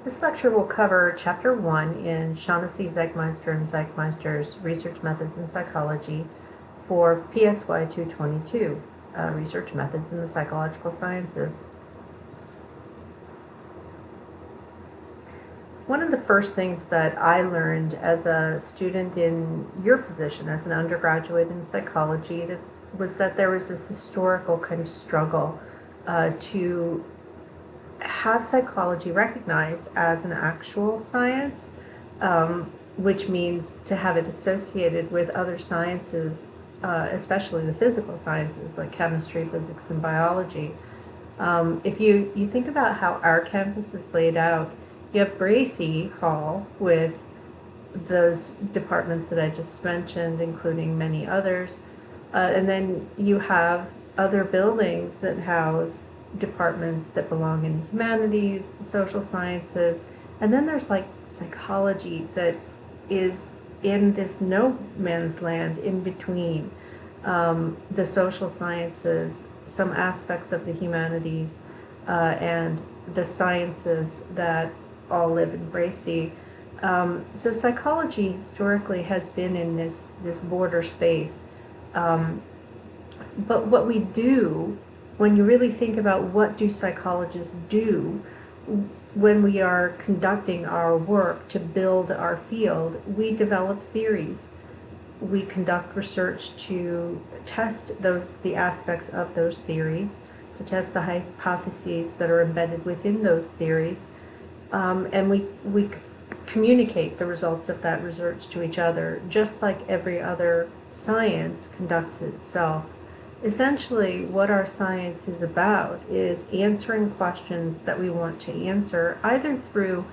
This lecture will cover Chapter 1 in Shaughnessy, Zeichmeister, and Zeichmeister's Research Methods in Psychology for PSY 222, Research Methods in the Psychological Sciences. One of the first things that I learned as a student in your position as an undergraduate in psychology was that there was this historical kind of struggle to have psychology recognized as an actual science, which means to have it associated with other sciences, especially the physical sciences like chemistry, physics, and biology. If you think about how our campus is laid out, you have Bracy Hall with those departments that I just mentioned, including many others, and then you have other buildings that house departments that belong in the humanities, the social sciences, and then there's like psychology that is in this no man's land in between the social sciences, some aspects of the humanities, and the sciences that all live in Bracy. So psychology historically has been in this border space. But what we do, when you really think about what do psychologists do when we are conducting our work to build our field, we develop theories. We conduct research to test the aspects of those theories, to test the hypotheses that are embedded within those theories, and we communicate the results of that research to each other, just like every other science conducts itself. Essentially, what our science is about is answering questions that we want to answer, either through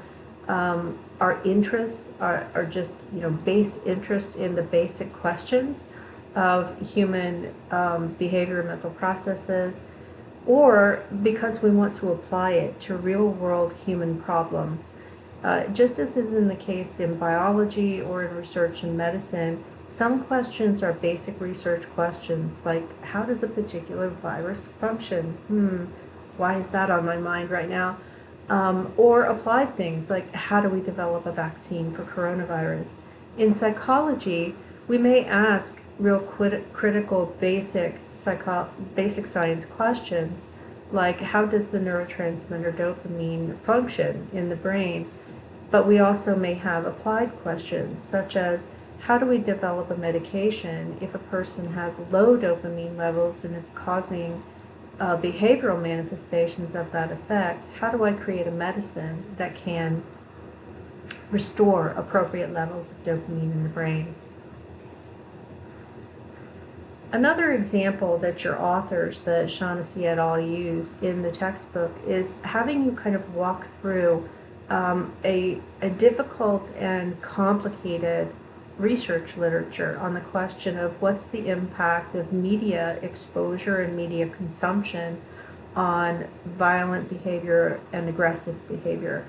our interests, our just base interest in the basic questions of human behavior and mental processes, or because we want to apply it to real-world human problems. Just as is in the case in biology or in research in medicine, some questions are basic research questions, like how does a particular virus function? Why is that on my mind right now? Or applied things, like how do we develop a vaccine for coronavirus? In psychology, we may ask real critical basic science questions, like how does the neurotransmitter dopamine function in the brain? But we also may have applied questions, such as how do we develop a medication if a person has low dopamine levels and is causing behavioral manifestations of that effect? How do I create a medicine that can restore appropriate levels of dopamine in the brain? Another example that your authors, the Shaughnessy et al., use in the textbook is having you kind of walk through a difficult and complicated research literature on the question of what's the impact of media exposure and media consumption on violent behavior and aggressive behavior.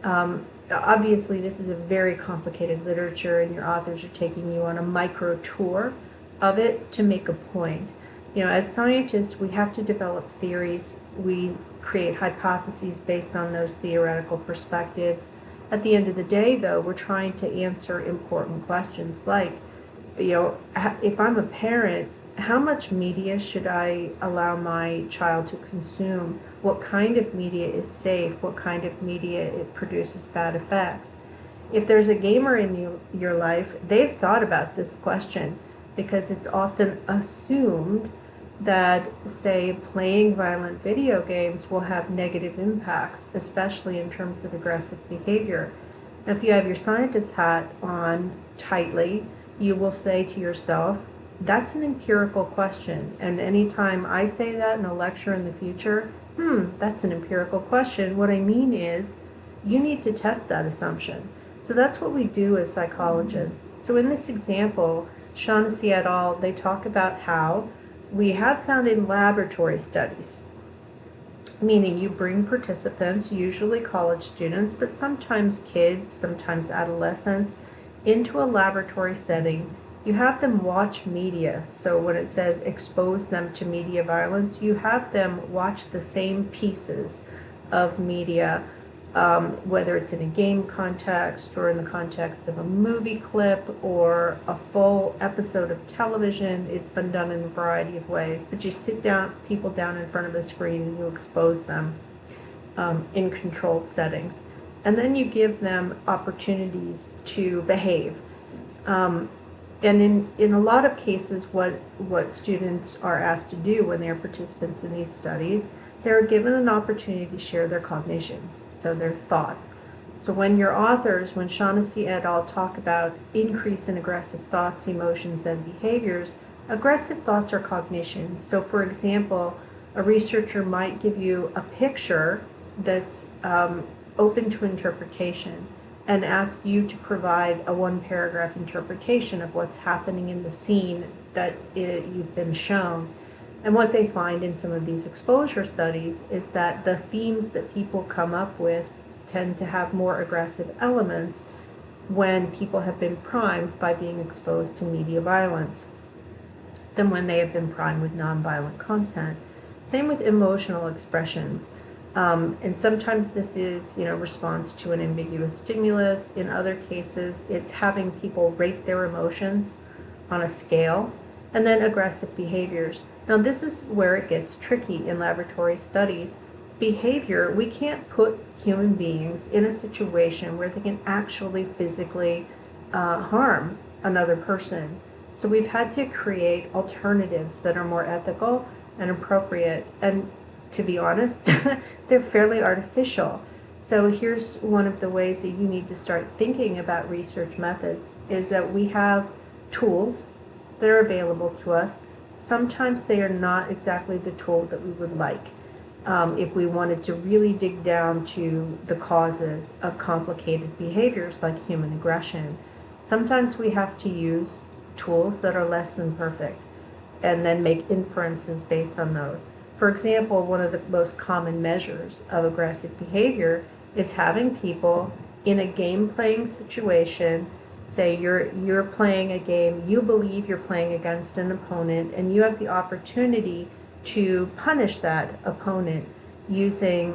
Obviously, this is a very complicated literature, and your authors are taking you on a micro tour of it to make a point. As scientists, we have to develop theories. We create hypotheses based on those theoretical perspectives. At the end of the day, though, we're trying to answer important questions like, if I'm a parent, how much media should I allow my child to consume? What kind of media is safe? What kind of media it produces bad effects? If there's a gamer in your life, they've thought about this question, because it's often assumed that, say, playing violent video games will have negative impacts, especially in terms of aggressive behavior. Now, if you have your scientist hat on tightly, you will say to yourself, that's an empirical question, and anytime I say that in a lecture in the future, that's an empirical question. What I mean is, you need to test that assumption. So that's what we do as psychologists. So in this example, Shaughnessy et al., they talk about how we have found in laboratory studies, meaning you bring participants, usually college students, but sometimes kids, sometimes adolescents, into a laboratory setting. You have them watch media. So when it says expose them to media violence, you have them watch the same pieces of media whether it's in a game context or in the context of a movie clip or a full episode of television. It's been done in a variety of ways, but you sit people down in front of a screen and you expose them in controlled settings. And then you give them opportunities to behave. And in a lot of cases, what students are asked to do when they're participants in these studies, they're given an opportunity to share their cognitions, so their thoughts. So when your authors, when Shaughnessy et al. Talk about increase in aggressive thoughts, emotions, and behaviors, aggressive thoughts are cognitions. So for example, a researcher might give you a picture that's open to interpretation and ask you to provide a one-paragraph interpretation of what's happening in the scene that you've been shown. And what they find in some of these exposure studies is that the themes that people come up with tend to have more aggressive elements when people have been primed by being exposed to media violence than when they have been primed with nonviolent content. Same with emotional expressions. And sometimes this is, response to an ambiguous stimulus. In other cases, it's having people rate their emotions on a scale, and then aggressive behaviors. Now, this is where it gets tricky in laboratory studies. Behavior, we can't put human beings in a situation where they can actually physically harm another person. So we've had to create alternatives that are more ethical and appropriate. And to be honest, they're fairly artificial. So here's one of the ways that you need to start thinking about research methods is that we have tools that are available to us. Sometimes they are not exactly the tool that we would like. If we wanted to really dig down to the causes of complicated behaviors like human aggression, sometimes we have to use tools that are less than perfect and then make inferences based on those. For example, one of the most common measures of aggressive behavior is having people in a game-playing situation, say you're playing a game, you believe you're playing against an opponent, and you have the opportunity to punish that opponent using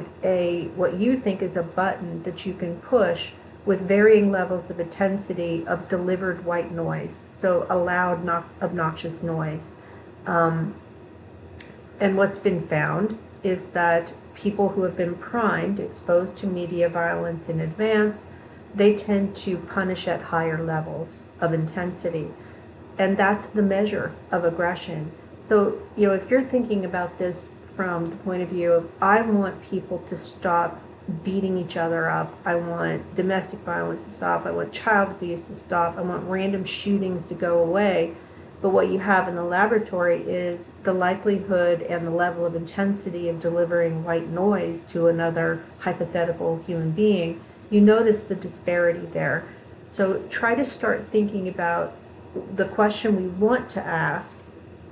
what you think is a button that you can push with varying levels of intensity of delivered white noise, so a loud, obnoxious noise. And what's been found is that people who have been primed, exposed to media violence in advance, they tend to punish at higher levels of intensity. And that's the measure of aggression. So, if you're thinking about this from the point of view of, I want people to stop beating each other up, I want domestic violence to stop, I want child abuse to stop, I want random shootings to go away, but what you have in the laboratory is the likelihood and the level of intensity of delivering white noise to another hypothetical human being, you notice the disparity there. So try to start thinking about the question we want to ask,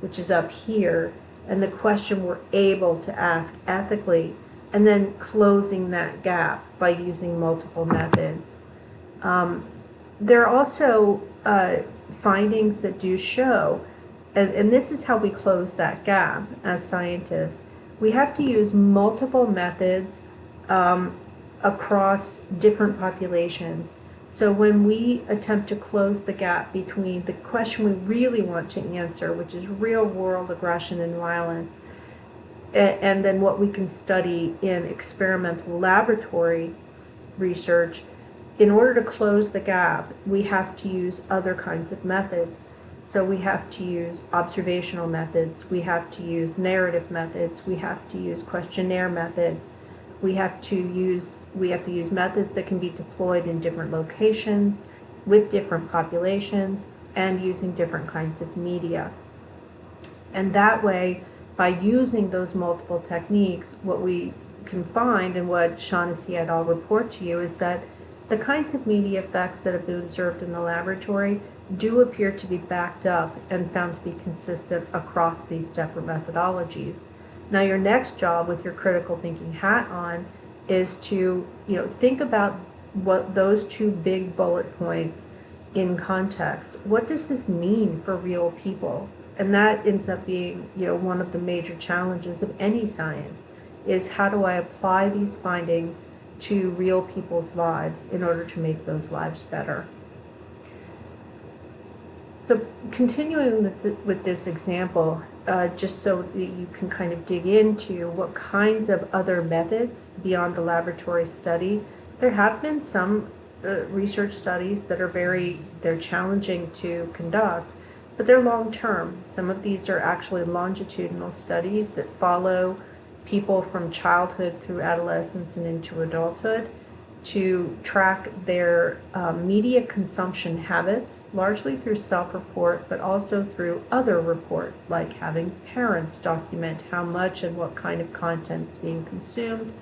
which is up here, and the question we're able to ask ethically, and then closing that gap by using multiple methods. There are also findings that do show, and this is how we close that gap as scientists, we have to use multiple methods across different populations. So when we attempt to close the gap between the question we really want to answer, which is real world aggression and violence, and then what we can study in experimental laboratory research, in order to close the gap, we have to use other kinds of methods. So we have to use observational methods, we have to use narrative methods, we have to use questionnaire methods, we have to use methods that can be deployed in different locations, with different populations, and using different kinds of media. And that way, by using those multiple techniques, what we can find and what Shaughnessy et al. Report to you is that the kinds of media effects that have been observed in the laboratory do appear to be backed up and found to be consistent across these different methodologies. Now, your next job with your critical thinking hat on is to, think about what those two big bullet points in context. What does this mean for real people? And that ends up being, one of the major challenges of any science, is how do I apply these findings to real people's lives in order to make those lives better. So continuing with this example, just so that you can kind of dig into what kinds of other methods beyond the laboratory study, there have been some research studies that are they're challenging to conduct, but they're long-term. Some of these are actually longitudinal studies that follow people from childhood through adolescence and into adulthood to track their media consumption habits, largely through self-report, but also through other report, like having parents document how much and what kind of content is being consumed,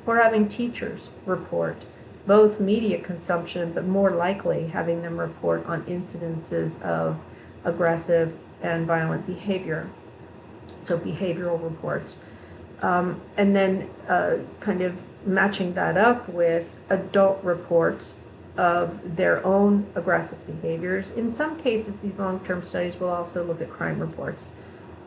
or having teachers report both media consumption, but more likely having them report on incidences of aggressive and violent behavior, so behavioral reports. And then kind of matching that up with adult reports of their own aggressive behaviors. In some cases, these long-term studies will also look at crime reports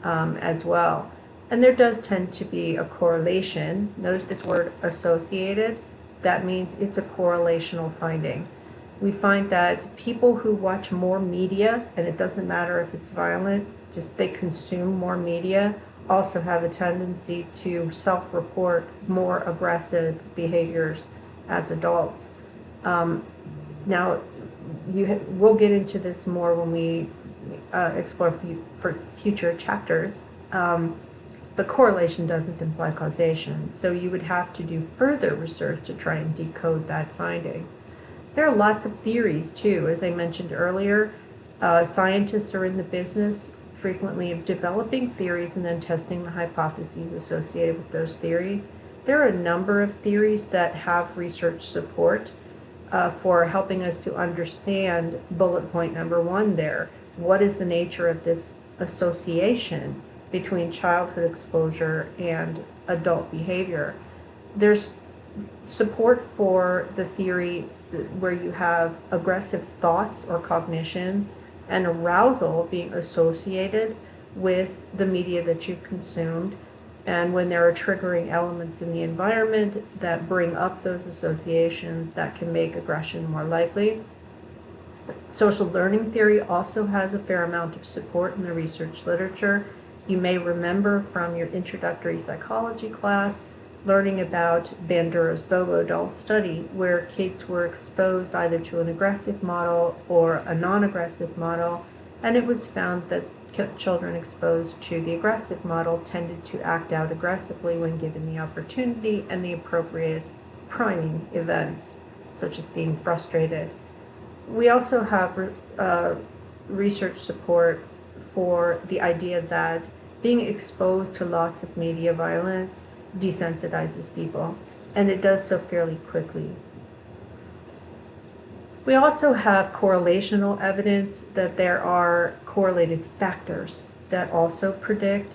as well. And there does tend to be a correlation. Notice this word associated. That means it's a correlational finding. We find that people who watch more media, and it doesn't matter if it's violent, just they consume more media, also have a tendency to self-report more aggressive behaviors as adults. Now, we'll get into this more when we explore for future chapters, but correlation doesn't imply causation, so you would have to do further research to try and decode that finding. There are lots of theories too. As I mentioned earlier, scientists are in the business frequently of developing theories and then testing the hypotheses associated with those theories. There are a number of theories that have research support for helping us to understand bullet point number one there. What is the nature of this association between childhood exposure and adult behavior? There's support for the theory where you have aggressive thoughts or cognitions and arousal being associated with the media that you've consumed, and when there are triggering elements in the environment that bring up those associations, that can make aggression more likely. Social learning theory also has a fair amount of support in the research literature. You may remember from your introductory psychology class learning about Bandura's Bobo doll study, where kids were exposed either to an aggressive model or a non-aggressive model, and it was found that children exposed to the aggressive model tended to act out aggressively when given the opportunity and the appropriate priming events, such as being frustrated. We also have research support for the idea that being exposed to lots of media violence desensitizes people, and it does so fairly quickly. We also have correlational evidence that there are correlated factors that also predict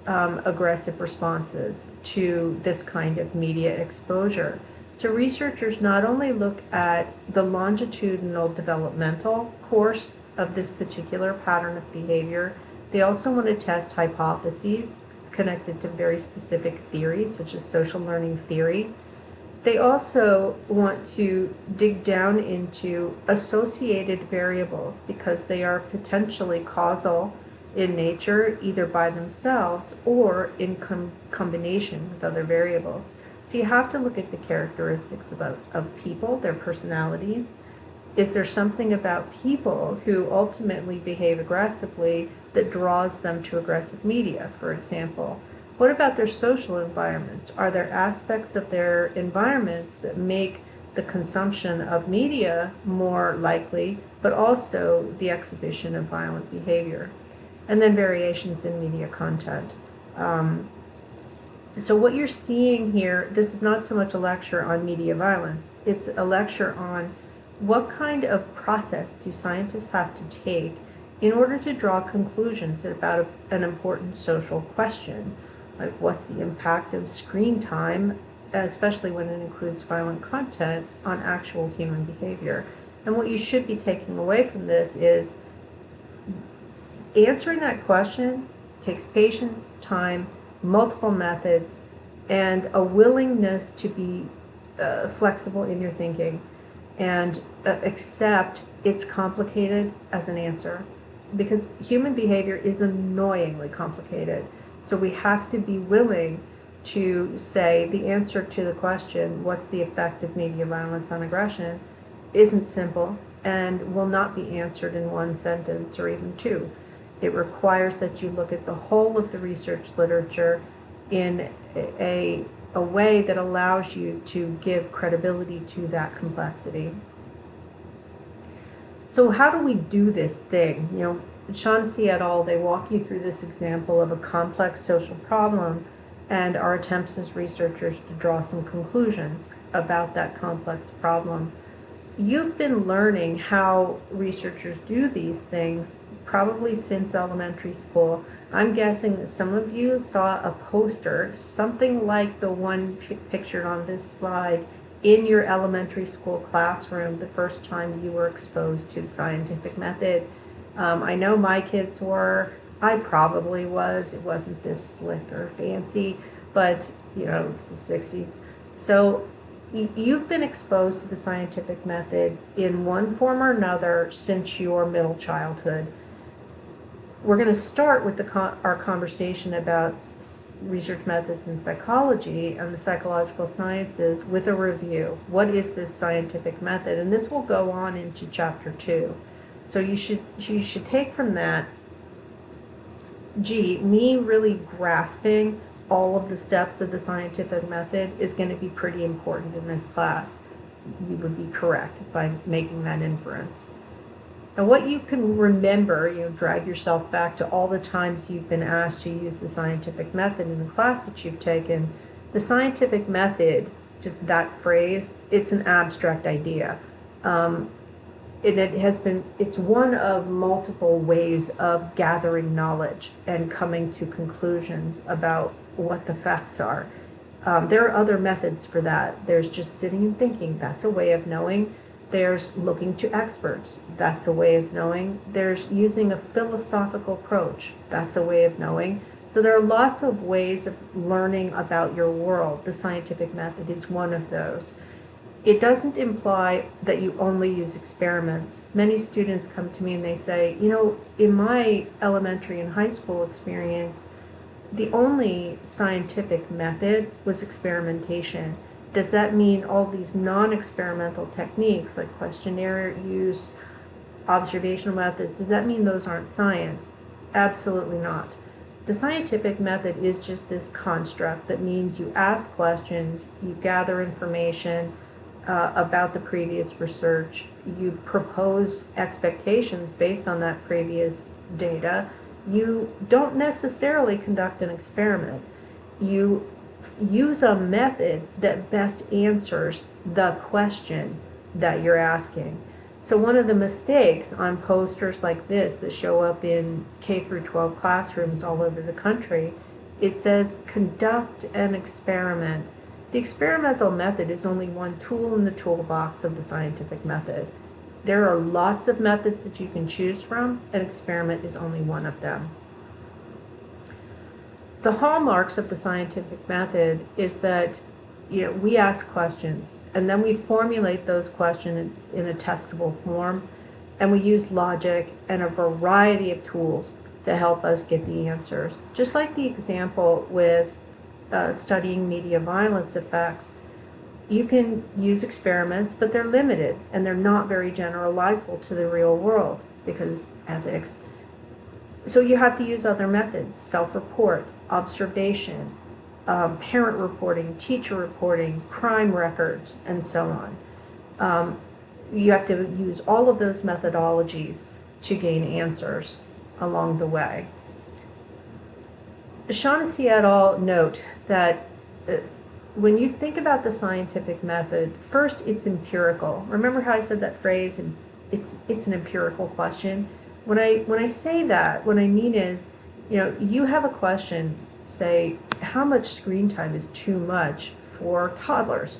aggressive responses to this kind of media exposure. So researchers not only look at the longitudinal developmental course of this particular pattern of behavior, they also want to test hypotheses connected to very specific theories, such as social learning theory. They also want to dig down into associated variables because they are potentially causal in nature, either by themselves or in combination with other variables. So you have to look at the characteristics of people, their personalities. Is there something about people who ultimately behave aggressively that draws them to aggressive media, for example? What about their social environments? Are there aspects of their environments that make the consumption of media more likely, but also the exhibition of violent behavior? And then variations in media content. So what you're seeing here, this is not so much a lecture on media violence, it's a lecture on what kind of process do scientists have to take in order to draw conclusions about an important social question, like what's the impact of screen time, especially when it includes violent content, on actual human behavior. And what you should be taking away from this is answering that question takes patience, time, multiple methods, and a willingness to be flexible in your thinking and accept it's complicated as an answer, because human behavior is annoyingly complicated. So we have to be willing to say the answer to the question, what's the effect of media violence on aggression, isn't simple and will not be answered in one sentence or even two. It requires that you look at the whole of the research literature in a way that allows you to give credibility to that complexity. So how do we do this thing? Shaughnessy et al., they walk you through this example of a complex social problem and our attempts as researchers to draw some conclusions about that complex problem. You've been learning how researchers do these things probably since elementary school. I'm guessing that some of you saw a poster, something like the one pictured on this slide, in your elementary school classroom the first time you were exposed to the scientific method. I know my kids were. I probably was. It wasn't this slick or fancy, but it was the 60s. So you've been exposed to the scientific method in one form or another since your middle childhood. We're going to start with our conversation about research methods in psychology and the psychological sciences with a review. What is this scientific method? And this will go on into chapter 2. So you should take from that, me really grasping all of the steps of the scientific method is going to be pretty important in this class. You would be correct by making that inference. And what you can remember, drag yourself back to all the times you've been asked to use the scientific method in the class that you've taken. The scientific method, just that phrase, it's an abstract idea. It's one of multiple ways of gathering knowledge and coming to conclusions about what the facts are. There are other methods for that. There's just sitting and thinking. That's a way of knowing. There's looking to experts. That's a way of knowing. There's using a philosophical approach. That's a way of knowing. So there are lots of ways of learning about your world. The scientific method is one of those. It doesn't imply that you only use experiments. Many students come to me and they say, in my elementary and high school experience, the only scientific method was experimentation. Does that mean all these non-experimental techniques like questionnaire use, observational methods, does that mean those aren't science? Absolutely not. The scientific method is just this construct that means you ask questions, you gather information about the previous research, you propose expectations based on that previous data. You don't necessarily conduct an experiment. You use a method that best answers the question that you're asking. So one of the mistakes on posters like this that show up in K through 12 classrooms all over the country, it says conduct an experiment. The experimental method is only one tool in the toolbox of the scientific method. There are lots of methods that you can choose from. An experiment is only one of them. The hallmarks of the scientific method is that we ask questions and then we formulate those questions in a testable form, and we use logic and a variety of tools to help us get the answers. Just like the example with studying media violence effects, you can use experiments, but they're limited and they're not very generalizable to the real world because ethics. So you have to use other methods: self-report, observation, parent reporting, teacher reporting, crime records, and so on. You have to use all of those methodologies to gain answers along the way. Shaughnessy et al. Note that when you think about the scientific method, first it's empirical. Remember how I said that phrase, and it's an empirical question? When I say that, what I mean is, you have a question, say, how much screen time is too much for toddlers?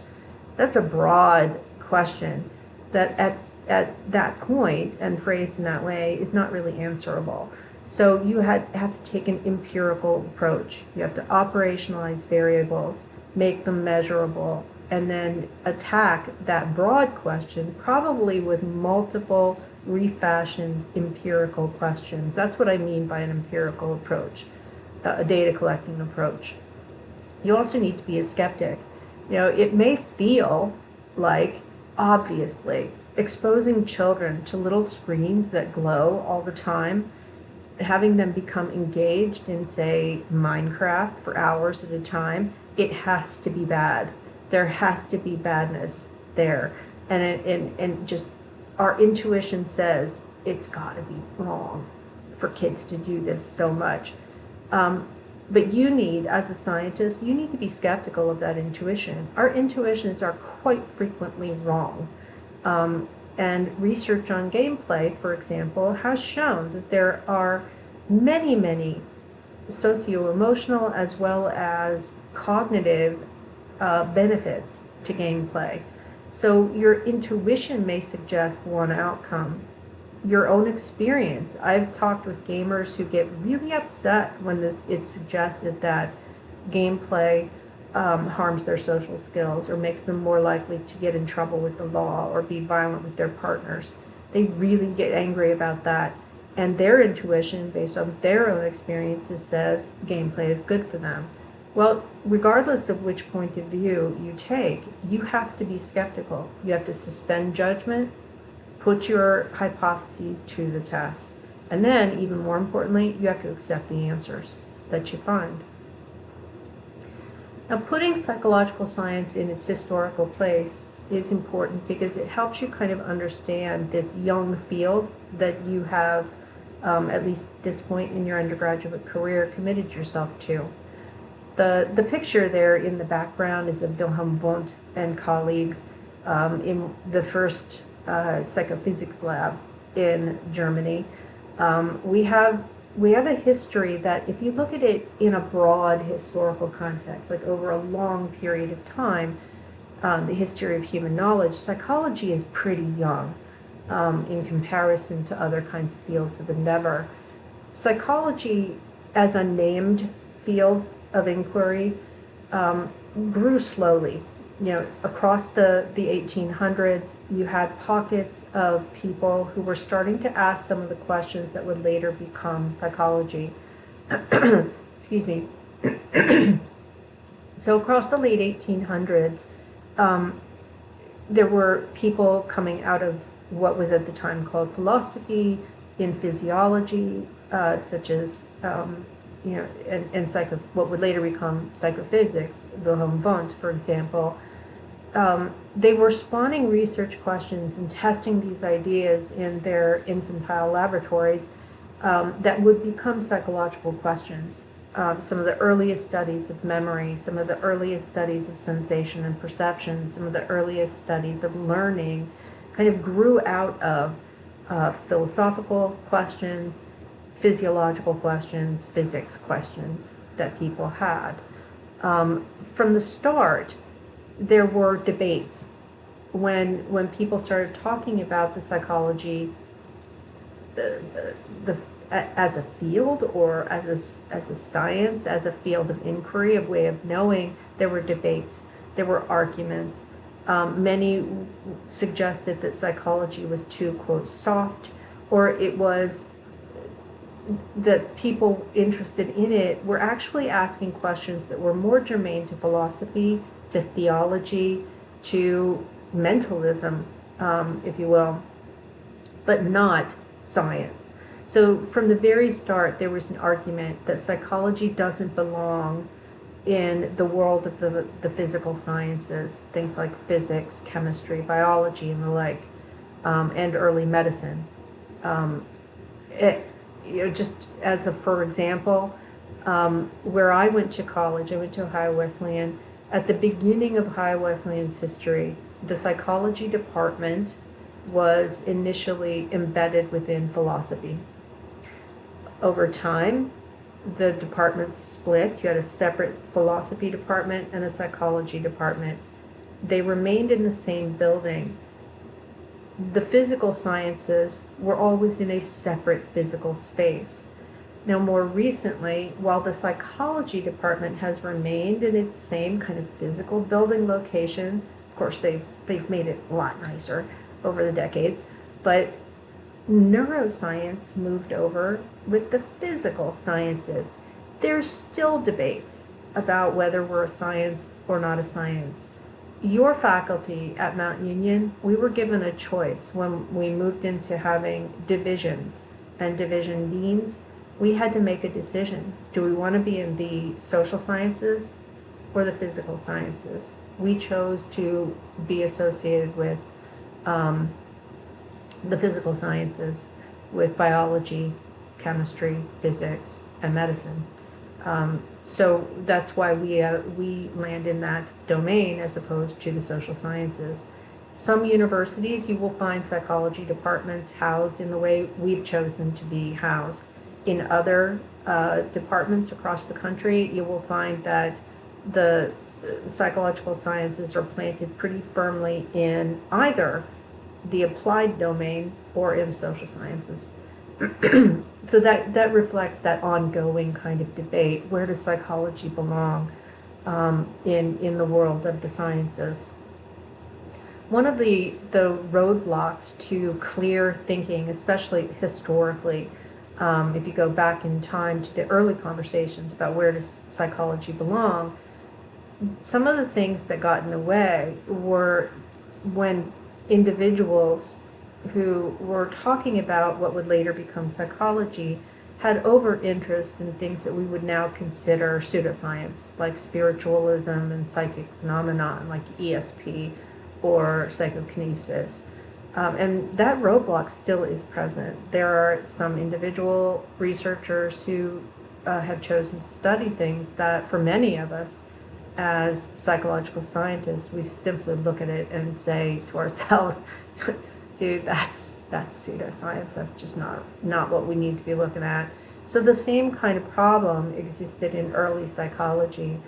That's a broad question that at that point and phrased in that way is not really answerable. So you have to take an empirical approach. You have to operationalize variables, make them measurable, and then attack that broad question, probably with multiple refashioned empirical questions. That's what I mean by an empirical approach, a data collecting approach. You also need to be a skeptic. It may feel like, obviously, exposing children to little screens that glow all the time, having them become engaged in, say, Minecraft for hours at a time, it has to be bad. There has to be badness there. And just our intuition says it's got to be wrong for kids to do this so much. But you need, as a scientist, you need to be skeptical of that intuition. Our intuitions are quite frequently wrong. And research on gameplay, for example, has shown that there are many, many socio-emotional as well as cognitive benefits to gameplay. So your intuition may suggest one outcome. Your own experience. I've talked with gamers who get really upset when it's suggested that gameplay harms their social skills or makes them more likely to get in trouble with the law or be violent with their partners. They really get angry about that. And their intuition, based on their own experiences, says gameplay is good for them. Well, regardless of which point of view you take, you have to be skeptical. You have to suspend judgment, put your hypotheses to the test. And then, even more importantly, you have to accept the answers that you find. Now, putting psychological science in its historical place is important because it helps you kind of understand this young field that you have, at least at this point in your undergraduate career, committed yourself to. The picture there in the background is of Wilhelm Wundt and colleagues in the first psychophysics lab in Germany. We have a history that, if you look at it in a broad historical context, like over a long period of time, the history of human knowledge, psychology is pretty young in comparison to other kinds of fields of endeavor. Psychology, as a named field of inquiry, grew slowly. Across the 1800s, you had pockets of people who were starting to ask some of the questions that would later become psychology. Excuse me. So across the late 1800s, there were people coming out of what was at the time called philosophy, in physiology, such as and what would later become psychophysics, Wilhelm Wundt, for example. They were spawning research questions and testing these ideas in their infantile laboratories that would become psychological questions. Some of the earliest studies of memory, some of the earliest studies of sensation and perception, some of the earliest studies of learning kind of grew out of philosophical questions, physiological questions, physics questions that people had. From the start, there were debates when people started talking about the psychology as a field or as a science, as a field of inquiry, a way of knowing. There were debates, there were arguments. Many suggested that psychology was too, quote, soft, or it was that people interested in it were actually asking questions that were more germane to philosophy, to theology, to mentalism, if you will, but not science. So from the very start, there was an argument that psychology doesn't belong in the world of the physical sciences, things like physics, chemistry, biology, and the like, and early medicine. Just as a, for example, where I went to college, I went to Ohio Wesleyan. At the beginning of Ohio Wesleyan's history, the psychology department was initially embedded within philosophy. Over time, the departments split. You had a separate philosophy department and a psychology department. They remained in the same building. The physical sciences were always in a separate physical space. Now, more recently, while the psychology department has remained in its same kind of physical building location, of course, they've made it a lot nicer over the decades, but neuroscience moved over with the physical sciences. There's still debates about whether we're a science or not a science. Your faculty at Mount Union, we were given a choice when we moved into having divisions and division deans. We had to make a decision. Do we want to be in the social sciences or the physical sciences? We chose to be associated with the physical sciences, with biology, chemistry, physics, and medicine. So that's why we land in that domain as opposed to the social sciences. Some universities, you will find psychology departments housed in the way we've chosen to be housed. In other departments across the country, you will find that the psychological sciences are planted pretty firmly in either the applied domain or in social sciences. So that reflects that ongoing kind of debate. Where does psychology belong in the world of the sciences? One of the roadblocks to clear thinking, especially historically, if you go back in time to the early conversations about where does psychology belong, some of the things that got in the way were when individuals who were talking about what would later become psychology had over-interest in things that we would now consider pseudoscience, like spiritualism and psychic phenomena, like ESP or psychokinesis. And that roadblock still is present. There are some individual researchers who have chosen to study things that, for many of us, as psychological scientists, we simply look at it and say to ourselves, dude, that's pseudoscience. That's just not what we need to be looking at. So the same kind of problem existed in early psychology.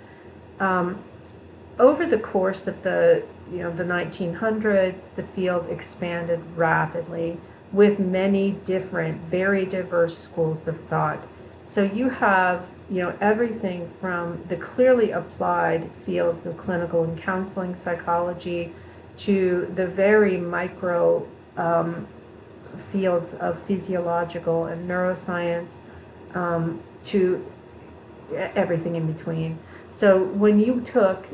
Over the course of the 1900s, the field expanded rapidly with many different, very diverse schools of thought. So you have everything from the clearly applied fields of clinical and counseling psychology to the very micro fields of physiological and neuroscience, to everything in between. So when you took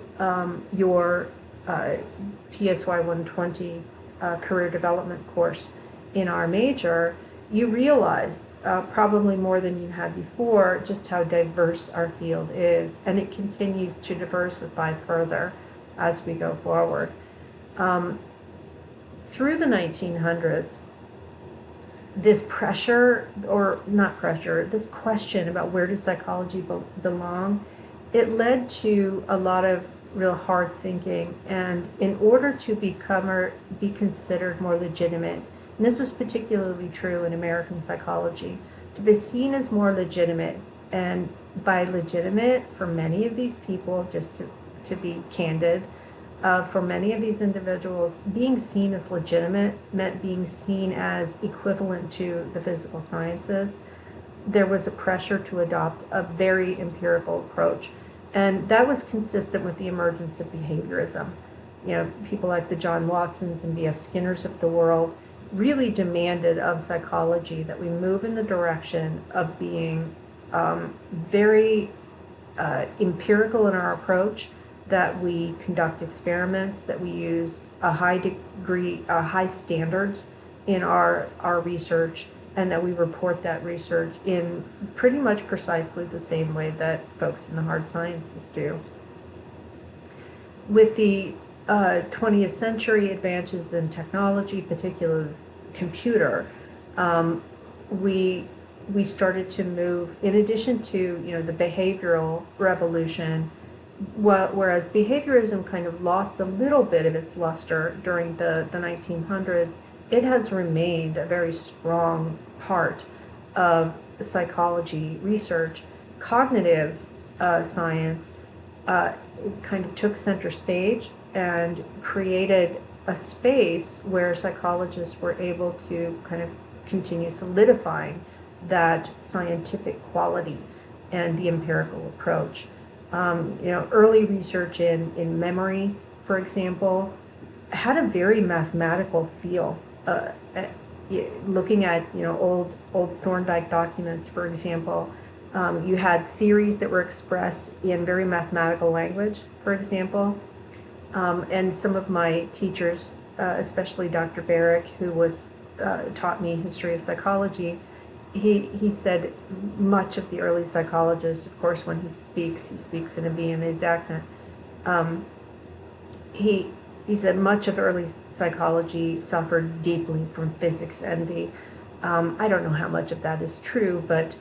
your PSY 120 career development course in our major, you realized probably more than you had before just how diverse our field is, and it continues to diversify further as we go forward. Through the 1900s, this pressure, or not pressure, this question about where does psychology belong, it led to a lot of real hard thinking, and in order to be considered more legitimate, and this was particularly true in American psychology, to be seen as more legitimate, and by legitimate, for many of these people, just to be candid, for many of these individuals, being seen as legitimate meant being seen as equivalent to the physical sciences. There was a pressure to adopt a very empirical approach, and that was consistent with the emergence of behaviorism. People like the John Watsons and B.F. Skinners of the world really demanded of psychology that we move in the direction of being very empirical in our approach, that we conduct experiments, that we use a high standards in our research, and that we report that research in pretty much precisely the same way that folks in the hard sciences do. With the 20th century advances in technology, particularly computer, we started to move, in addition to the behavioral revolution, whereas behaviorism kind of lost a little bit of its luster during the 1900s, it has remained a very strong part of psychology research. Cognitive science kind of took center stage and created a space where psychologists were able to kind of continue solidifying that scientific quality and the empirical approach. Early research in memory, for example, had a very mathematical feel. Looking at old Thorndike documents, for example, you had theories that were expressed in very mathematical language, for example, and some of my teachers, especially Dr. Barrick, who taught me history of psychology, he said much of the early psychologists, of course, when he speaks in a Viennese accent. He said much of early psychology suffered deeply from physics envy. I don't know how much of that is true, but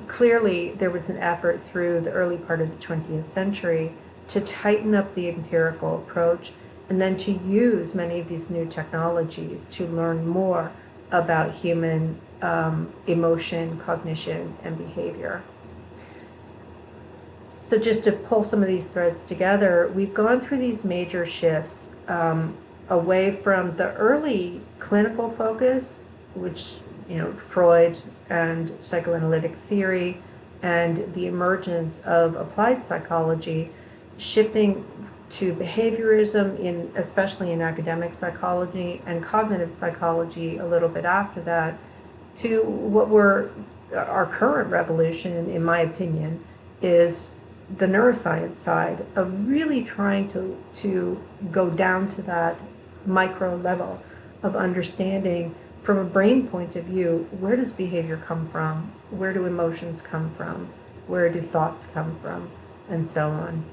clearly there was an effort through the early part of the 20th century to tighten up the empirical approach and then to use many of these new technologies to learn more about human emotion, cognition, and behavior. So just to pull some of these threads together, we've gone through these major shifts away from the early clinical focus, which, Freud and psychoanalytic theory, and the emergence of applied psychology, shifting to behaviorism, especially in academic psychology, and cognitive psychology a little bit after that, to what our current revolution, in my opinion, is the neuroscience side of really trying to go down to that micro level of understanding from a brain point of view, where does behavior come from? Where do emotions come from? Where do thoughts come from? And so on.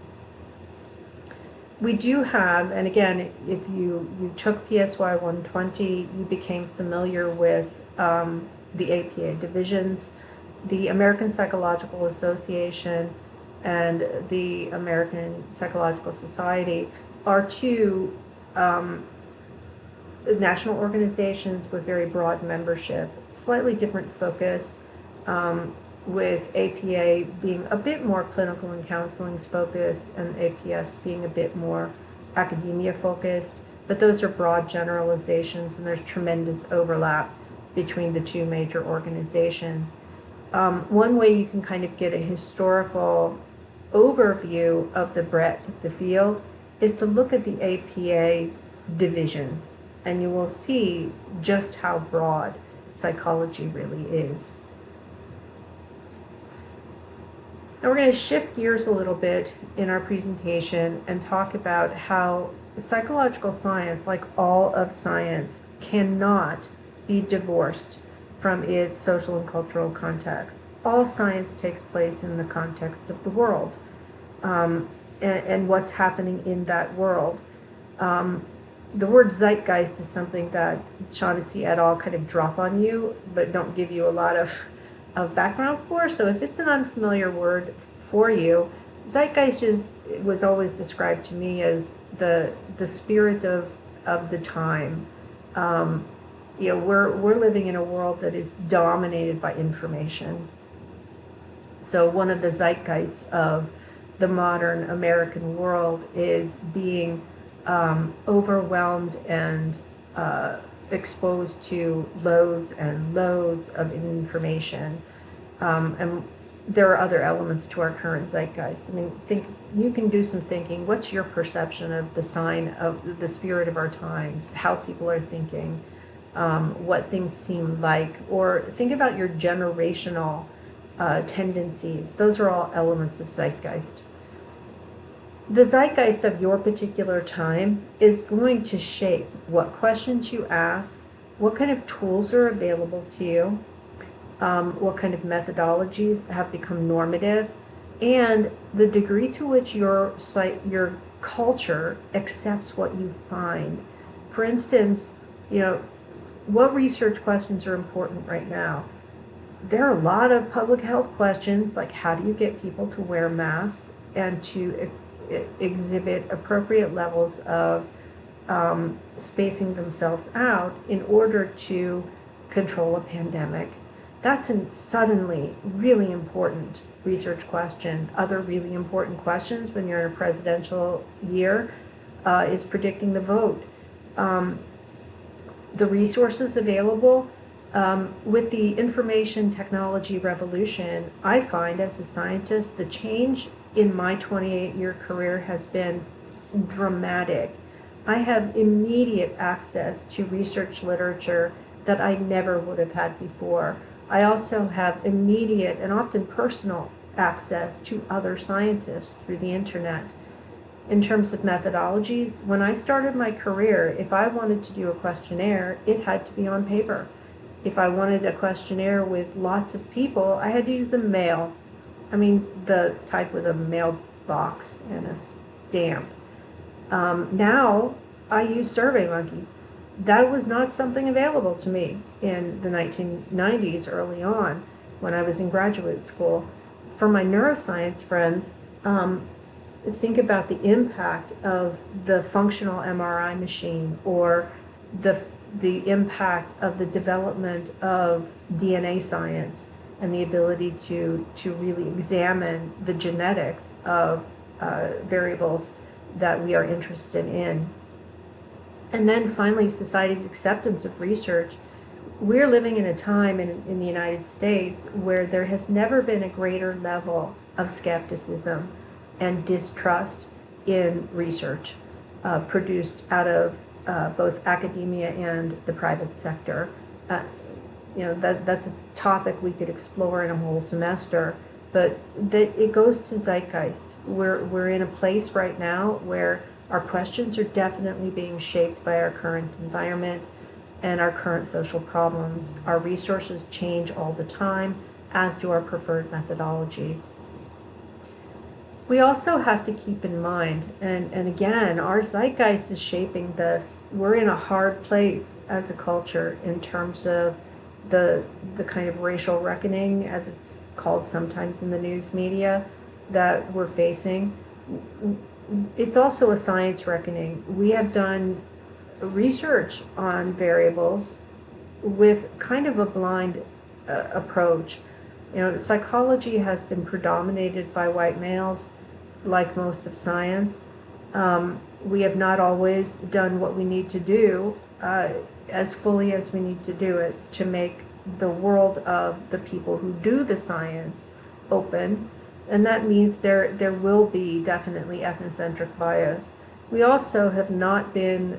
We do have, and again, if you took PSY 120, you became familiar with the APA divisions, the American Psychological Association and the American Psychological Society are two national organizations with very broad membership, slightly different focus, with APA being a bit more clinical and counseling focused and APS being a bit more academia focused, but those are broad generalizations and there's tremendous overlap between the two major organizations. One way you can kind of get a historical overview of the breadth of the field is to look at the APA divisions, and you will see just how broad psychology really is. Now we're going to shift gears a little bit in our presentation and talk about how psychological science, like all of science, cannot be divorced from its social and cultural context. All science takes place in the context of the world and what's happening in that world. The word zeitgeist is something that Shaughnessy et al. Kind of drop on you, but don't give you a lot of background for. So if it's an unfamiliar word for you, zeitgeist was always described to me as the spirit of the time. We're living in a world that is dominated by information. So one of the zeitgeists of the modern American world is being overwhelmed and exposed to loads and loads of information. And there are other elements to our current zeitgeist. I mean, you can do some thinking. What's your perception of the sign of the spirit of our times, how people are thinking, what things seem like, or think about your generational tendencies. Those are all elements of zeitgeist. The zeitgeist of your particular time is going to shape what questions you ask, what kind of tools are available to you, what kind of methodologies have become normative, and the degree to which your culture accepts what you find. For instance, what research questions are important right now? There are a lot of public health questions, like how do you get people to wear masks and to exhibit appropriate levels of spacing themselves out in order to control a pandemic. That's a suddenly really important research question. Other really important questions when you're in a presidential year is predicting the vote. The resources available With the information technology revolution, I find as a scientist, the change in my 28-year career has been dramatic. I have immediate access to research literature that I never would have had before. I also have immediate and often personal access to other scientists through the internet. In terms of methodologies, when I started my career, if I wanted to do a questionnaire, it had to be on paper. If I wanted a questionnaire with lots of people, I had to use the mail. I mean, the type with a mailbox and a stamp. Now, I use SurveyMonkey. That was not something available to me in the 1990s early on when I was in graduate school. For my neuroscience friends, think about the impact of the functional MRI machine or the impact of the development of DNA science and the ability to really examine the genetics of variables that we are interested in. And then finally, society's acceptance of research. We're living in a time in the United States where there has never been a greater level of skepticism and distrust in research produced out of both academia and the private sector. That's a topic we could explore in a whole semester, but it goes to zeitgeist. We're in a place right now where our questions are definitely being shaped by our current environment and our current social problems. Our resources change all the time, as do our preferred methodologies. We also have to keep in mind, and again, our zeitgeist is shaping this. We're in a hard place as a culture in terms of the kind of racial reckoning, as it's called sometimes in the news media, that we're facing. It's also a science reckoning. We have done research on variables with kind of a blind approach. Psychology has been predominated by white males, like most of science. We have not always done what we need to do as fully as we need to do it to make the world of the people who do the science open, and that means there will be definitely ethnocentric bias. We also have not been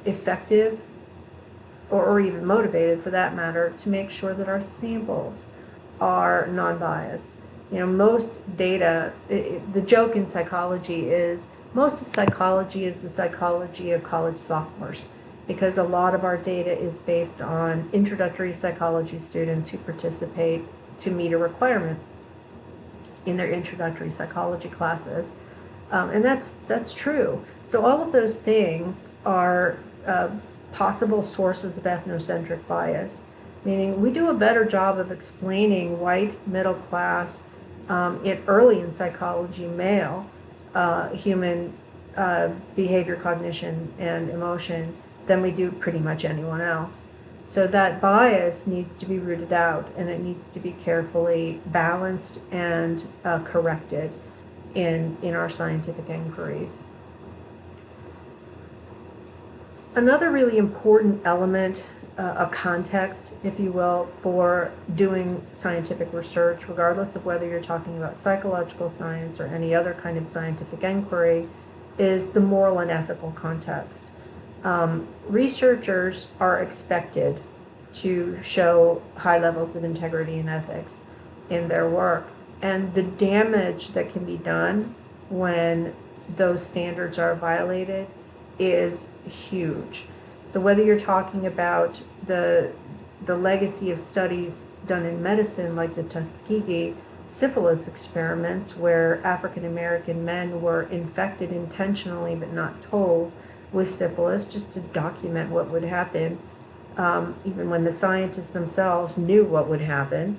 effective or even motivated, for that matter, to make sure that our samples are non-biased. Most data, the joke in psychology is most of psychology is the psychology of college sophomores, because a lot of our data is based on introductory psychology students who participate to meet a requirement in their introductory psychology classes. And that's true. So all of those things are possible sources of ethnocentric bias, meaning we do a better job of explaining white, middle class, early in psychology, male, human behavior, cognition, and emotion than we do pretty much anyone else. So that bias needs to be rooted out, and it needs to be carefully balanced and corrected in our scientific inquiries. Another really important element, a context, if you will, for doing scientific research, regardless of whether you're talking about psychological science or any other kind of scientific inquiry, is the moral and ethical context. Researchers are expected to show high levels of integrity and ethics in their work, and the damage that can be done when those standards are violated is huge. So whether you're talking about the legacy of studies done in medicine, like the Tuskegee syphilis experiments, where African American men were infected intentionally but not told with syphilis, just to document what would happen, even when the scientists themselves knew what would happen.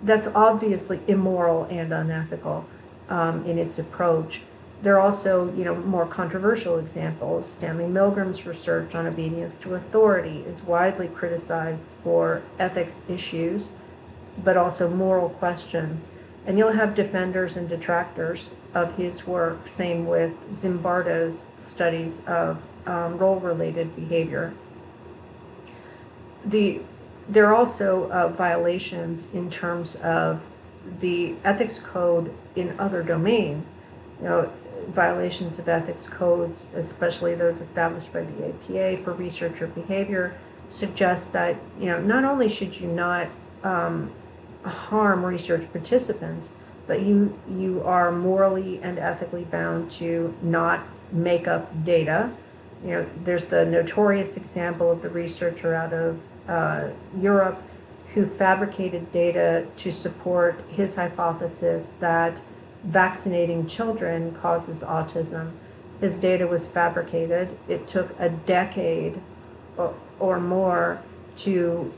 That's obviously immoral and unethical in its approach. There are also, more controversial examples. Stanley Milgram's research on obedience to authority is widely criticized for ethics issues, but also moral questions. And you'll have defenders and detractors of his work. Same with Zimbardo's studies of role-related behavior. The there are also violations in terms of the ethics code in other domains. You know, violations of ethics codes, especially those established by the APA for researcher behavior, suggest that, you know, not only should you not harm research participants, but you are morally and ethically bound to not make up data. You know, there's the notorious example of the researcher out of Europe who fabricated data to support his hypothesis that vaccinating children causes autism. His data was fabricated. It took a decade or more to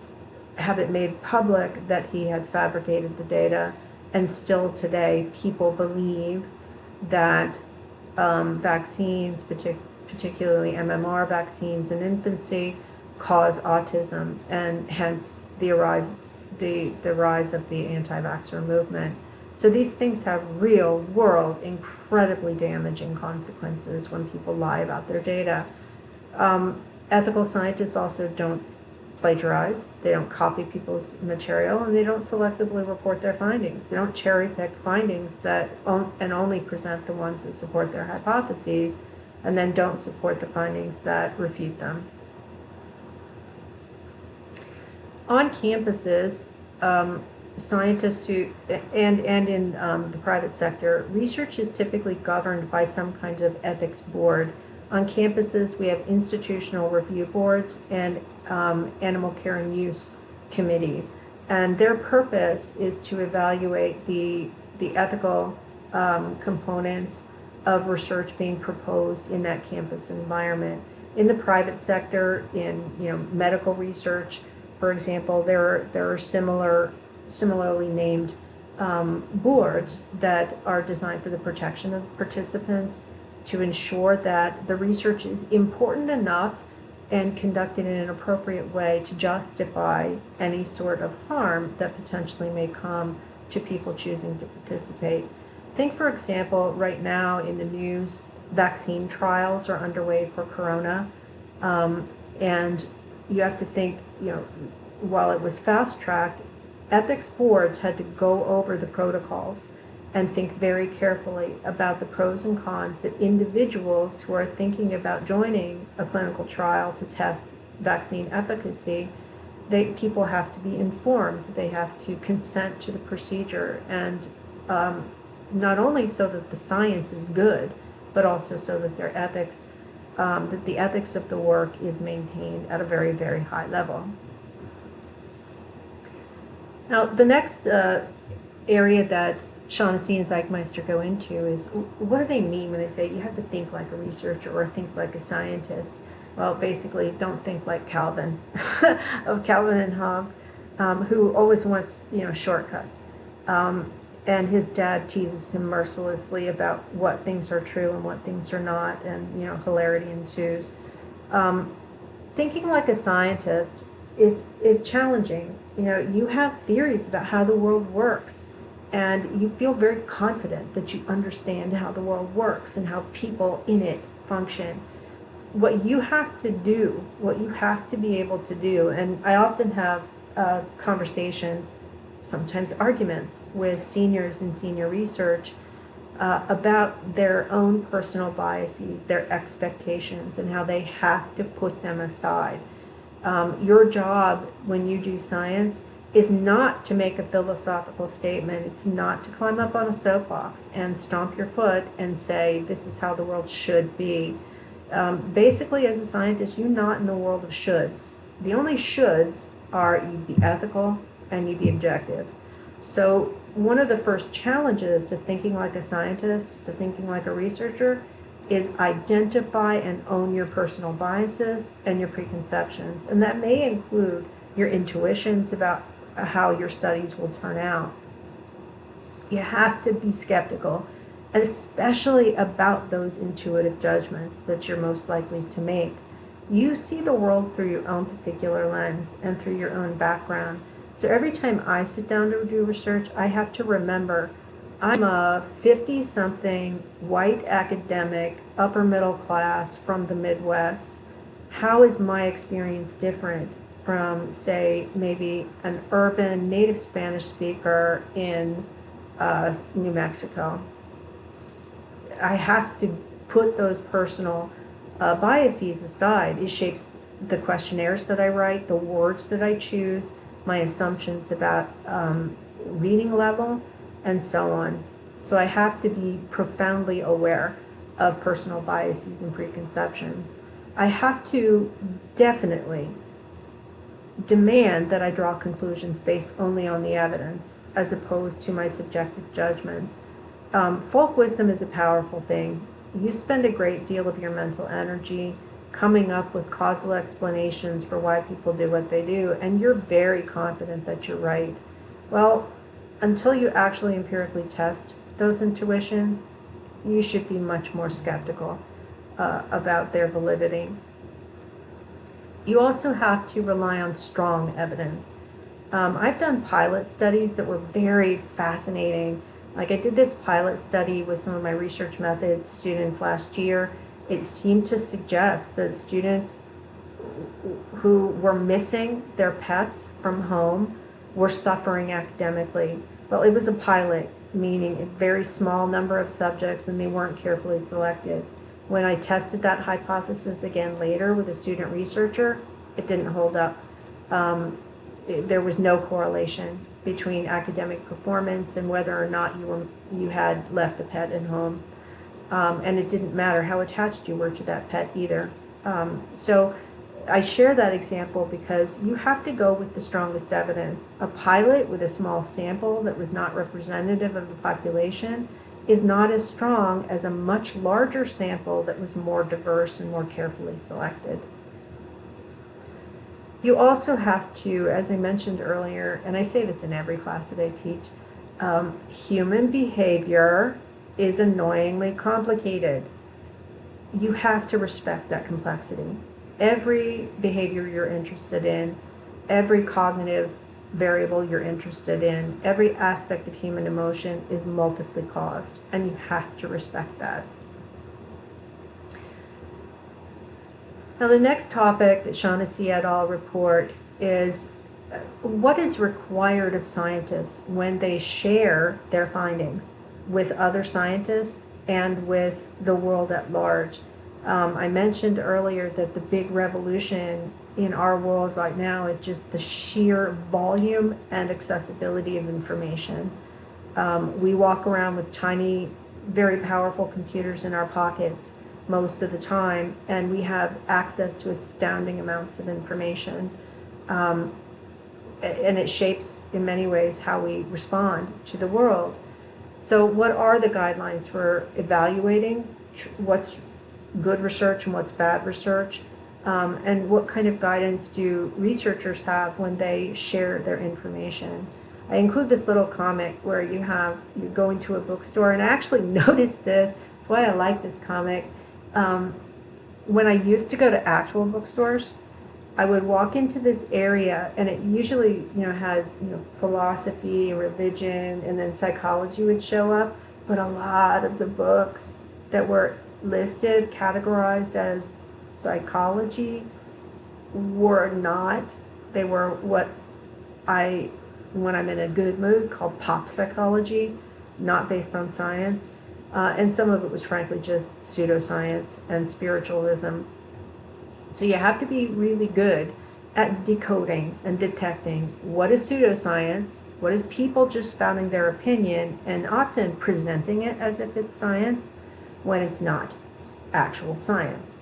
have it made public that he had fabricated the data, and still today people believe that vaccines, particularly MMR vaccines in infancy, cause autism, and hence the rise of the anti-vaxxer movement. So these things have real world, incredibly damaging consequences when people lie about their data. Ethical scientists also don't plagiarize, they don't copy people's material, and they don't selectively report their findings. They don't cherry pick findings and only present the ones that support their hypotheses, and then don't support the findings that refute them. On campuses, scientists and in the private sector, research is typically governed by some kind of ethics board. On campuses, we have institutional review boards and animal care and use committees, and their purpose is to evaluate the ethical components of research being proposed in that campus environment. In the private sector, in medical research, for example, there are similarly named boards that are designed for the protection of participants, to ensure that the research is important enough and conducted in an appropriate way to justify any sort of harm that potentially may come to people choosing to participate. Think, for example, right now in the news, vaccine trials are underway for corona, and you have to think, while it was fast-tracked, ethics boards had to go over the protocols and think very carefully about the pros and cons that individuals who are thinking about joining a clinical trial to test vaccine efficacy, people have to be informed. They have to consent to the procedure, and not only so that the science is good, but also so that their ethics, that the ethics of the work is maintained at a very, very high level. Now, the next area that Shaughnessy and Zeichmeister go into is, what do they mean when they say you have to think like a researcher or think like a scientist? Well, basically, don't think like Calvin, of Calvin and Hobbes, who always wants, shortcuts. And his dad teases him mercilessly about what things are true and what things are not, and, hilarity ensues. Thinking like a scientist is challenging. You have theories about how the world works, and you feel very confident that you understand how the world works and how people in it function. What you have to do, what you have to be able to do, and I often have conversations, sometimes arguments, with seniors in senior research about their own personal biases, their expectations, and how they have to put them aside. Your job when you do science is not to make a philosophical statement. It's not to climb up on a soapbox and stomp your foot and say, this is how the world should be. Basically, as a scientist, you're not in the world of shoulds. The only shoulds are you be ethical and you be objective. So one of the first challenges to thinking like a scientist, to thinking like a researcher, is identify and own your personal biases and your preconceptions. And that may include your intuitions about how your studies will turn out. You have to be skeptical, and especially about those intuitive judgments that you're most likely to make. You see the world through your own particular lens and through your own background. So every time I sit down to do research, I have to remember I'm a 50-something white academic, upper middle class from the Midwest. How is my experience different from, say, maybe an urban native Spanish speaker in New Mexico. I have to put those personal biases aside. It shapes the questionnaires that I write, the words that I choose, my assumptions about reading level, and so on. So I have to be profoundly aware of personal biases and preconceptions. I have to definitely demand that I draw conclusions based only on the evidence as opposed to my subjective judgments. Folk wisdom is a powerful thing. You spend a great deal of your mental energy coming up with causal explanations for why people do what they do, and you're very confident that you're right. Well, until you actually empirically test those intuitions, you should be much more skeptical about their validity. You also have to rely on strong evidence. I've done pilot studies that were very fascinating. Like, I did this pilot study with some of my research methods students last year. It seemed to suggest that students who were missing their pets from home were suffering academically. Well, it was a pilot, meaning a very small number of subjects, and they weren't carefully selected. When I tested that hypothesis again later with a student researcher, it didn't hold up. There was no correlation between academic performance and whether or not you had left a pet at home. And it didn't matter how attached you were to that pet either. So I share that example because you have to go with the strongest evidence. A pilot with a small sample that was not representative of the population is not as strong as a much larger sample that was more diverse and more carefully selected. You also have to, as I mentioned earlier, and I say this in every class that I teach, human behavior is annoyingly complicated. You have to respect that complexity. Every behavior you're interested in, every cognitive variable you're interested in, every aspect of human emotion is multiply caused, and you have to respect that. Now, the next topic that Shaughnessy et al. Report is what is required of scientists when they share their findings with other scientists and with the world at large. I mentioned earlier that the big revolution in our world right now is just the sheer volume and accessibility of information. We walk around with tiny, very powerful computers in our pockets most of the time, and we have access to astounding amounts of information. And it shapes, in many ways, how we respond to the world. So what are the guidelines for evaluating what's good research and what's bad research? And what kind of guidance do researchers have when they share their information? I include this little comic where you go into a bookstore, and I actually noticed this. That's why I like this comic. When I used to go to actual bookstores, I would walk into this area, and it usually, had, philosophy, religion, and then psychology would show up. But a lot of the books that were listed, categorized as psychology, were not. They were what when I'm in a good mood, call pop psychology, not based on science. And some of it was frankly just pseudoscience and spiritualism. So you have to be really good at decoding and detecting what is pseudoscience, what is people just spouting their opinion and often presenting it as if it's science when it's not actual science.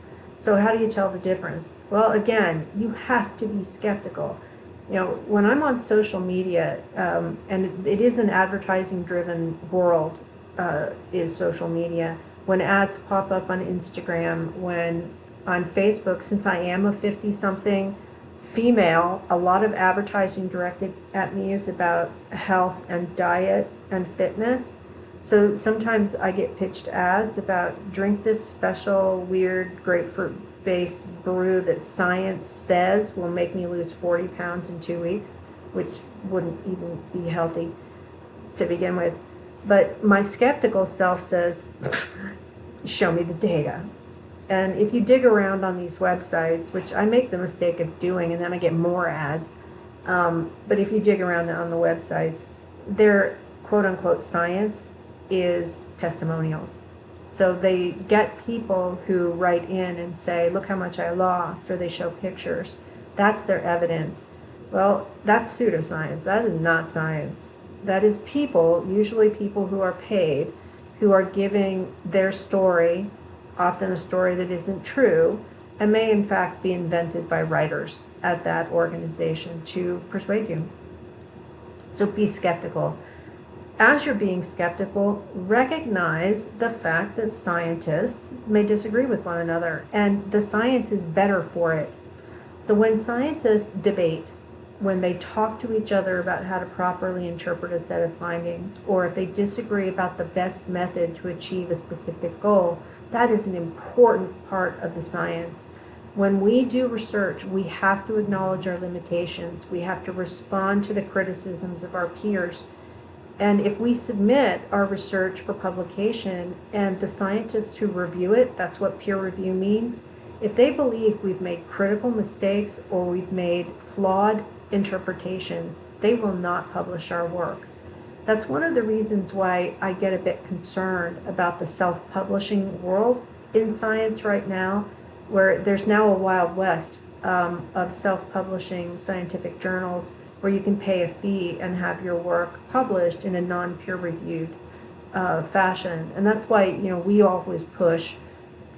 So how do you tell the difference? Well, again, you have to be skeptical. When I'm on social media, and it is an advertising-driven world, is social media. When ads pop up on Instagram, when on Facebook, since I am a 50-something female, a lot of advertising directed at me is about health and diet and fitness. So sometimes I get pitched ads about drink this special weird grapefruit-based brew that science says will make me lose 40 pounds in 2 weeks, which wouldn't even be healthy to begin with. But my skeptical self says, show me the data. And if you dig around on these websites, which I make the mistake of doing, and then I get more ads, but if you dig around on the websites, their quote-unquote science is testimonials. So they get people who write in and say, look how much I lost, or they show pictures. That's their evidence. Well, that's pseudoscience. That is not science. That is people, usually people who are paid, who are giving their story, often a story that isn't true, and may in fact be invented by writers at that organization to persuade you. So be skeptical. As you're being skeptical, recognize the fact that scientists may disagree with one another, and the science is better for it. So when scientists debate, when they talk to each other about how to properly interpret a set of findings, or if they disagree about the best method to achieve a specific goal, that is an important part of the science. When we do research, we have to acknowledge our limitations. We have to respond to the criticisms of our peers. And if we submit our research for publication and the scientists who review it, that's what peer review means, if they believe we've made critical mistakes or we've made flawed interpretations, they will not publish our work. That's one of the reasons why I get a bit concerned about the self-publishing world in science right now, where there's now a wild west of self-publishing scientific journals where you can pay a fee and have your work published in a non-peer-reviewed fashion. And that's why, we always push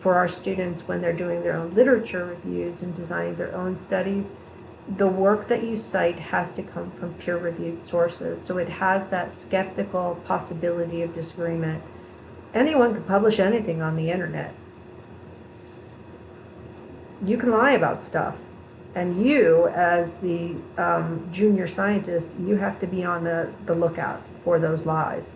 for our students when they're doing their own literature reviews and designing their own studies, the work that you cite has to come from peer-reviewed sources. So it has that skeptical possibility of disagreement. Anyone can publish anything on the internet. You can lie about stuff. And you, as the junior scientist, you have to be on the lookout for those lies.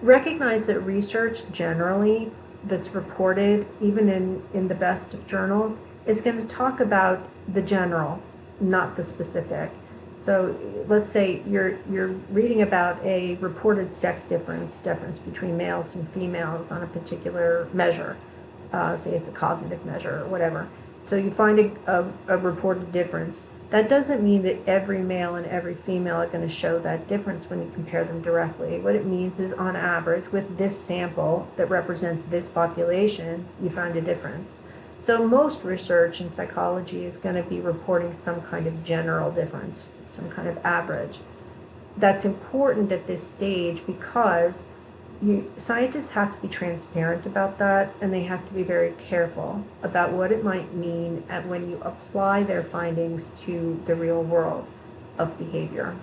Recognize that research generally that's reported, even in the best of journals, is going to talk about the general, not the specific. So let's say you're reading about a reported sex difference between males and females on a particular measure. Say it's a cognitive measure or whatever. So you find a reported difference. That doesn't mean that every male and every female are going to show that difference when you compare them directly. What it means is, on average, with this sample that represents this population, you find a difference. So most research in psychology is going to be reporting some kind of general difference, some kind of average. That's important at this stage because scientists have to be transparent about that, and they have to be very careful about what it might mean when you apply their findings to the real world of behavior.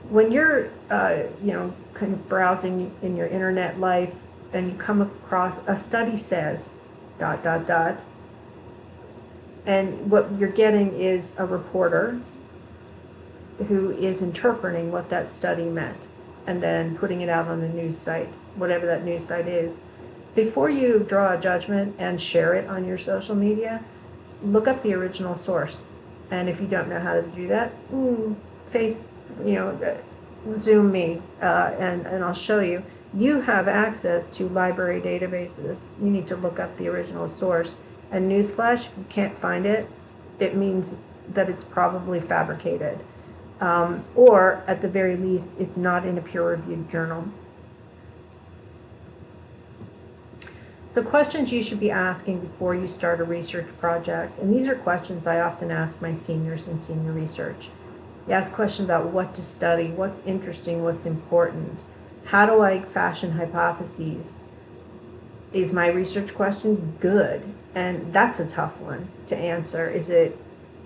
When you're, kind of browsing in your internet life and you come across a study says, ... and what you're getting is a reporter who is interpreting what that study meant and then putting it out on a news site, whatever that news site is. Before you draw a judgment and share it on your social media, look up the original source. And if you don't know how to do that, Zoom me and I'll show you. You have access to library databases. You need to look up the original source. And newsflash, if you can't find it, it means that it's probably fabricated. Or at the very least, it's not in a peer-reviewed journal. So questions you should be asking before you start a research project, and these are questions I often ask my seniors in senior research. You ask questions about what to study, what's interesting, what's important. How do I fashion hypotheses? Is my research question good? And that's a tough one to answer. Is it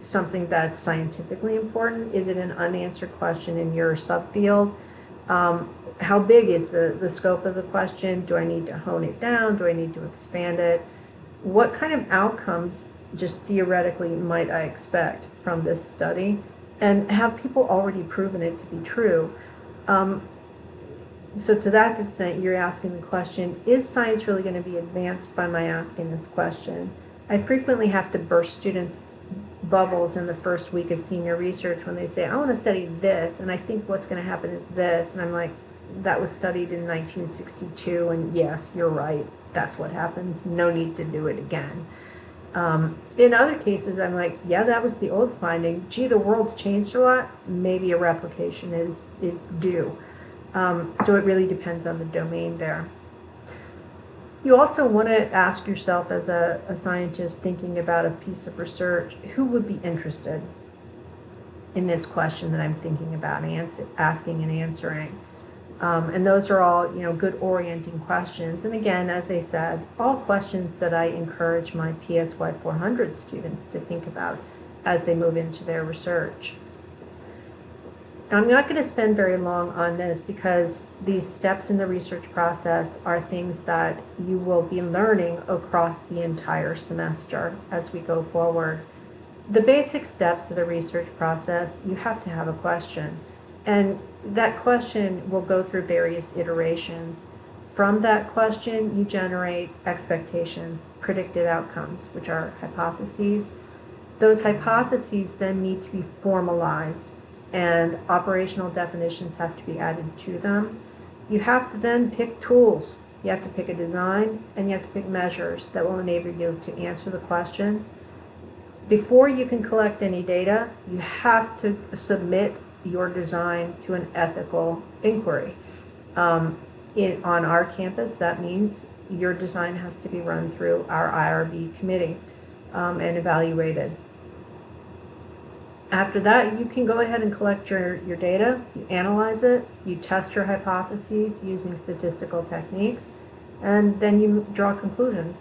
something that's scientifically important? Is it an unanswered question in your subfield? How big is the scope of the question? Do I need to hone it down? Do I need to expand it? What kind of outcomes, just theoretically, might I expect from this study? And have people already proven it to be true? So to that extent, you're asking the question, is science really going to be advanced by my asking this question? I frequently have to burst students' bubbles in the first week of senior research when they say, I want to study this, and I think what's going to happen is this. And I'm like, that was studied in 1962, and yes, you're right, that's what happens. No need to do it again. In other cases, I'm like, yeah, that was the old finding. Gee, the world's changed a lot. Maybe a replication is due. So it really depends on the domain there. You also want to ask yourself as a scientist thinking about a piece of research, who would be interested in this question that I'm thinking about asking and answering. And those are all, good orienting questions. And again, as I said, all questions that I encourage my PSY 400 students to think about as they move into their research. Now, I'm not going to spend very long on this because these steps in the research process are things that you will be learning across the entire semester as we go forward. The basic steps of the research process, you have to have a question. And that question will go through various iterations. From that question, you generate expectations, predicted outcomes, which are hypotheses. Those hypotheses then need to be formalized, and operational definitions have to be added to them. You have to then pick tools. You have to pick a design, and you have to pick measures that will enable you to answer the question. Before you can collect any data, you have to submit your design to an ethical inquiry. On our campus, that means your design has to be run through our IRB committee and evaluated. After that, you can go ahead and collect your data, you analyze it, you test your hypotheses using statistical techniques, and then you draw conclusions.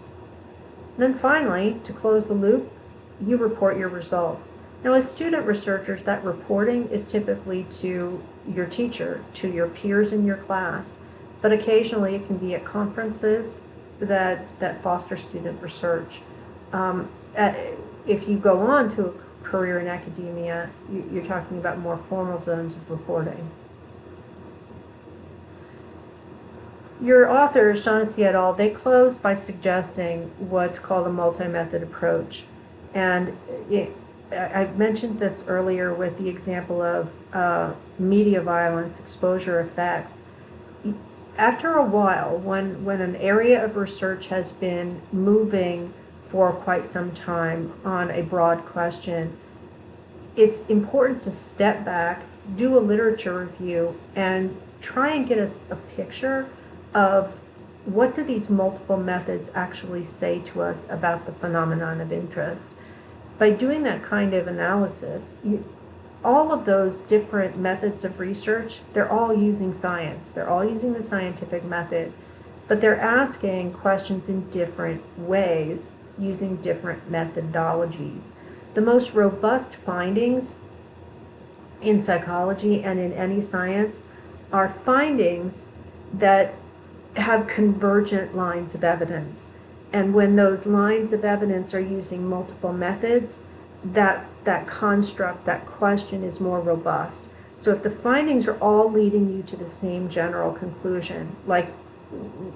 And then finally, to close the loop, you report your results. Now, as student researchers, that reporting is typically to your teacher, to your peers in your class, but occasionally it can be at conferences that foster student research. If you go on to a career in academia, you're talking about more formal zones of reporting. Your authors, Shaughnessy et al., they close by suggesting what's called a multi-method approach. And I mentioned this earlier with the example of media violence exposure effects. After a while, when an area of research has been moving for quite some time on a broad question, it's important to step back, do a literature review, and try and get a picture of what do these multiple methods actually say to us about the phenomenon of interest. By doing that kind of analysis, all of those different methods of research, they're all using science. They're all using the scientific method, but they're asking questions in different ways using different methodologies. The most robust findings in psychology and in any science are findings that have convergent lines of evidence. And when those lines of evidence are using multiple methods, that construct, that question is more robust. So if the findings are all leading you to the same general conclusion, like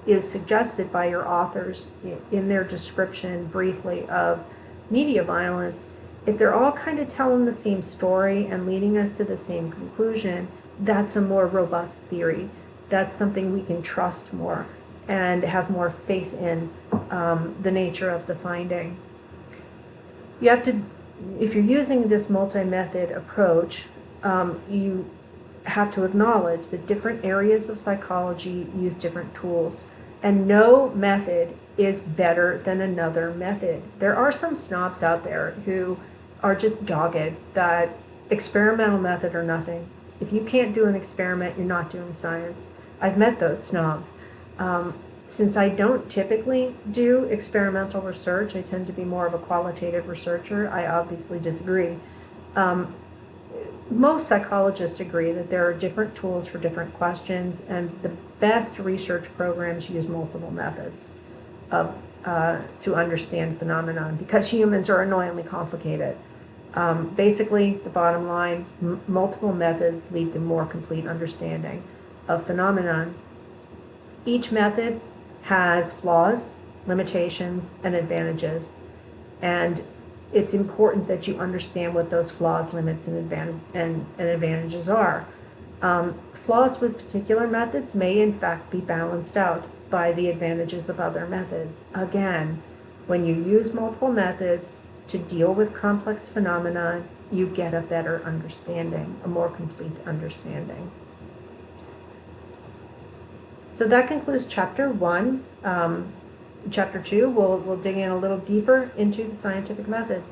is suggested by your authors in their description briefly of media violence, if they're all kind of telling the same story and leading us to the same conclusion, that's a more robust theory. That's something we can trust more and have more faith in the nature of the finding. You have to, if you're using this multi-method approach, you have to acknowledge that different areas of psychology use different tools, and no method is better than another method. There are some snobs out there who are just dogged that experimental method or nothing. If you can't do an experiment, you're not doing science. I've met those snobs. Since I don't typically do experimental research, I tend to be more of a qualitative researcher. I obviously disagree. Most psychologists agree that there are different tools for different questions, and the best research programs use multiple methods to understand phenomenon, because humans are annoyingly complicated. Basically, the bottom line, multiple methods lead to more complete understanding of phenomenon. Each method has flaws, limitations, and advantages, and it's important that you understand what those flaws, limits, and advantages are. flaws with particular methods may in fact be balanced out by the advantages of other methods. Again, when you use multiple methods to deal with complex phenomena, you get a better understanding, a more complete understanding. So that concludes chapter 1. Chapter 2, we'll dig in a little deeper into the scientific method.